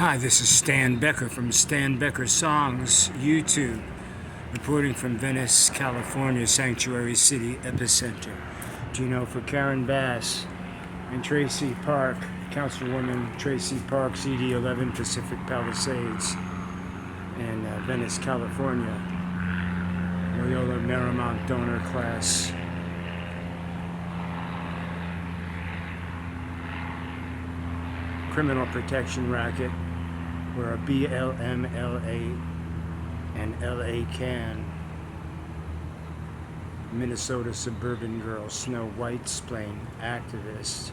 Hi, this is Stan Becker from Stan Becker Songs, YouTube, reporting from Venice, California, Sanctuary City Epicenter. Do you know, for Karen Bass and Tracy Park, Councilwoman Tracy Park, CD 11 Pacific Palisades, in Venice, California, Loyola Marymount donor class. Criminal protection racket where a BLM, LA, and LA Can, Minnesota suburban girl, Snow White's playing activist,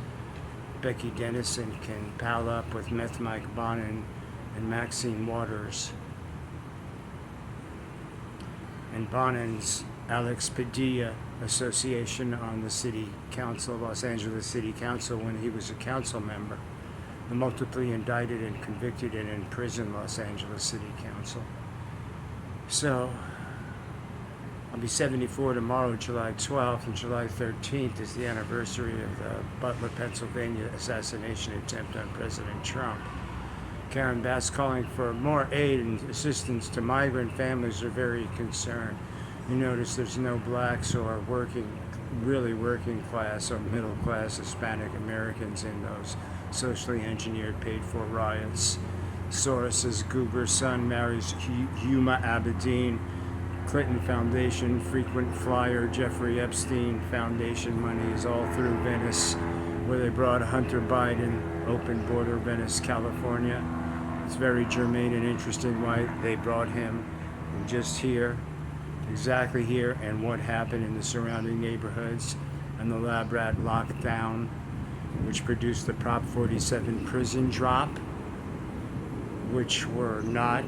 Becky Dennison can pal up with Meth Mike Bonin and Maxine Waters. And Bonin's Alex Padilla association on the City Council, Los Angeles City Council, when he was a council member. The multiply indicted and convicted and imprisoned Los Angeles City Council. So, I'll be 74 tomorrow, July 12th, and July 13th is the anniversary of the Butler, Pennsylvania assassination attempt on President Trump. Karen Bass calling for more aid and assistance to migrant families are very concerned. You notice there's no blacks or really working class or middle class Hispanic Americans in those socially engineered, paid for riots. Soros's Goober's son marries Huma Abedin. Clinton Foundation, frequent flyer, Jeffrey Epstein Foundation money is all through Venice, where they brought Hunter Biden, open border Venice, California. It's very germane and interesting why they brought him just here, exactly here, and what happened in the surrounding neighborhoods, and the lab rat lockdown, which produced the Prop 47 prison drop, which were not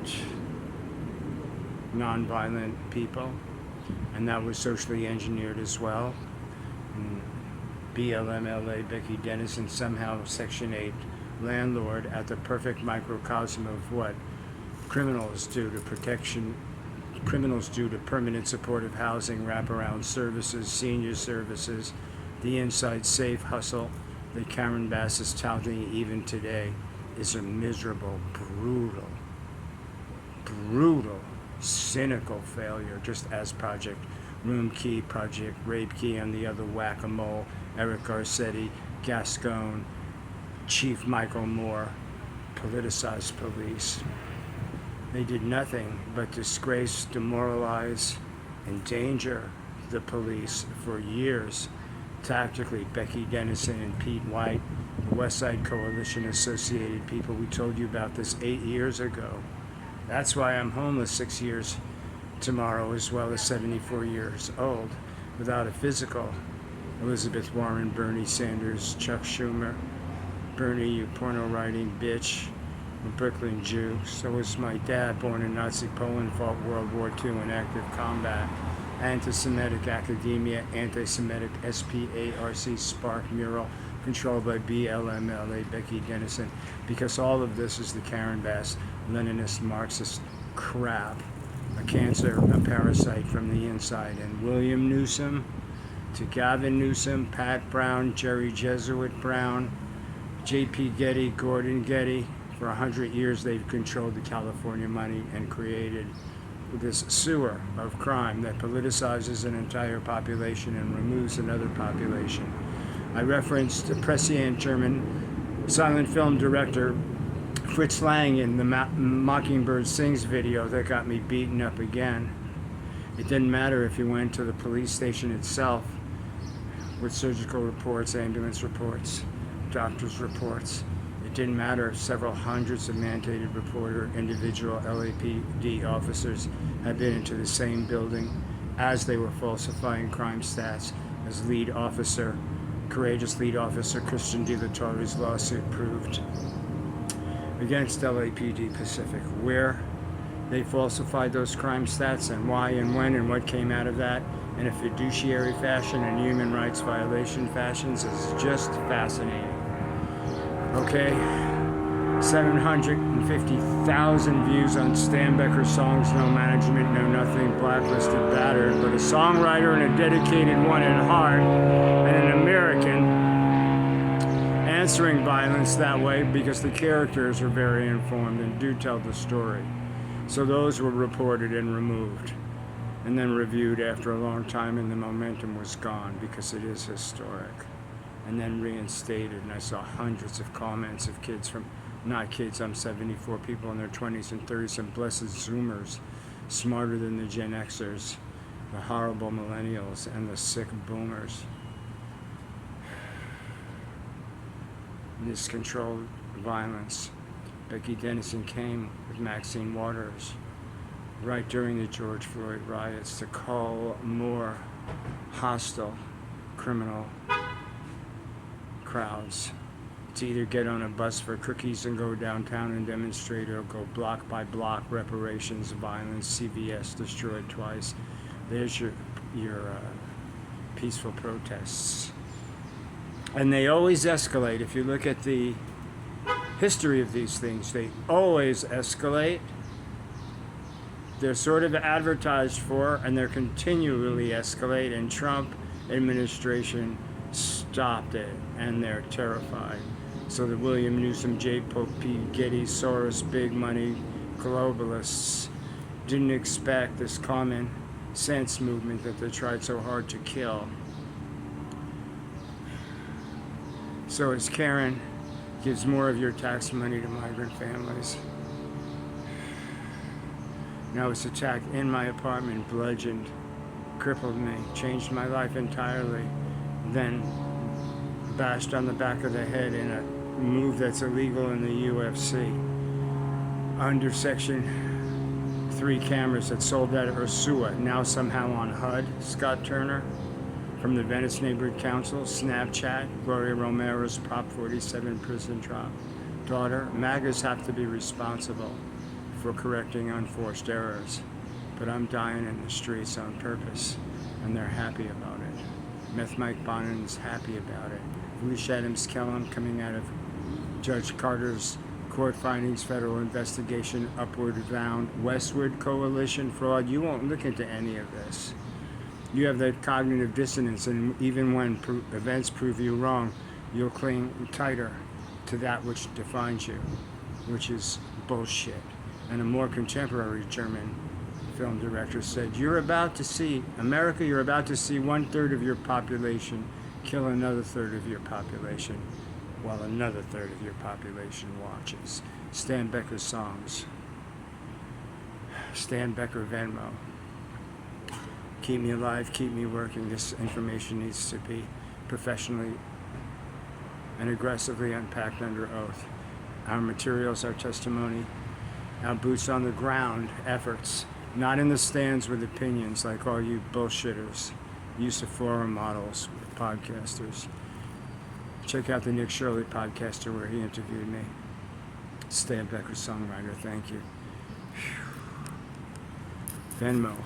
nonviolent people, and that was socially engineered as well. And BLM LA, Becky Dennison, somehow Section 8 landlord at the perfect microcosm of what criminals do to permanent supportive housing, wraparound services, senior services, the inside safe hustle that Karen Bass is touting even today is a miserable, brutal, cynical failure, just as Project Room Key, Project Rape Key, and the other whack-a-mole, Eric Garcetti, Gascon, Chief Michael Moore, politicized police. They did nothing but disgrace, demoralize, endanger the police for years. Tactically, Becky Dennison and Pete White, the West Side Coalition associated people, we told you about this 8 years ago. That's why I'm homeless 6 years tomorrow, as well as 74 years old, without a physical. Elizabeth Warren, Bernie Sanders, Chuck Schumer. Bernie, you porno-writing bitch, a Brooklyn Jew. So was my dad, born in Nazi Poland, fought World War II in active combat. Anti-Semitic academia, anti-Semitic SPARC Spark mural, controlled by BLM LA, Becky Dennison, because all of this is the Karen Bass, Leninist, Marxist crap, a cancer, a parasite from the inside. And William Newsom to Gavin Newsom, Pat Brown, Jerry Jesuit Brown, J.P. Getty, Gordon Getty, for 100 years they've controlled the California money and created this sewer of crime that politicizes an entire population and removes another population. I referenced prescient German silent film director Fritz Lang in the Mockingbird Sings video that got me beaten up again. It didn't matter if you went to the police station itself with surgical reports, ambulance reports, doctor's reports. It didn't matter if several hundreds of mandated reporter individual LAPD officers had been into the same building as they were falsifying crime stats, as courageous lead officer Christian De La Torre's lawsuit proved against LAPD Pacific, where they falsified those crime stats and why and when and what came out of that in a fiduciary fashion and human rights violation fashions is just fascinating. Okay, 750,000 views on Stan Becker songs, no management, no nothing, blacklisted, battered, but a songwriter and a dedicated one at heart, and an American, answering violence that way because the characters are very informed and do tell the story. So those were reported and removed and then reviewed after a long time, and the momentum was gone because it is historic, and then reinstated. And I saw hundreds of comments of kids from, not kids, I'm 74, people in their 20s and 30s, and blessed Zoomers, smarter than the Gen Xers, the horrible millennials, and the sick boomers. This controlled violence. Becky Dennison came with Maxine Waters right during the George Floyd riots to call more hostile criminal crowds to either get on a bus for cookies and go downtown and demonstrate, or go block by block, reparations, violence, CVS destroyed twice. There's your peaceful protests. And they always escalate. If you look at the history of these things, they always escalate. They're sort of advertised for, and they're continually escalate, and Trump administration stopped it, and they're terrified. So the William Newsom, J. Pope, P. Getty, Soros, big money globalists didn't expect this common sense movement that they tried so hard to kill. So as Karen gives more of your tax money to migrant families, now was attacked in my apartment, bludgeoned, crippled me, changed my life entirely, then bashed on the back of the head in a move that's illegal in the UFC. Under Section 3 cameras that sold out of Ursua, now somehow on HUD, Scott Turner from the Venice Neighborhood Council, Snapchat, Gloria Romero's Prop 47 prison trial. Daughter, MAGAs have to be responsible for correcting unforced errors, but I'm dying in the streets on purpose, and they're happy about it. Meth Mike Bonin's happy about it. Leash Adams Kellum coming out of Judge Carter's court findings, federal investigation, upward bound, westward coalition fraud. You won't look into any of this. You have that cognitive dissonance, and even when events prove you wrong, you'll cling tighter to that which defines you, which is bullshit. And a more contemporary German film director said, you're about to see, America, you're about to see 1/3 of your population kill another third of your population, while another third of your population watches. Stan Becker's songs. Stan Becker Venmo. Keep me alive, keep me working. This information needs to be professionally and aggressively unpacked under oath. Our materials, our testimony, our boots on the ground efforts, not in the stands with opinions like all you bullshitters, use of forum models, podcasters. Check out the Nick Shirley podcaster where he interviewed me. Stan Becker, songwriter, thank you. Venmo.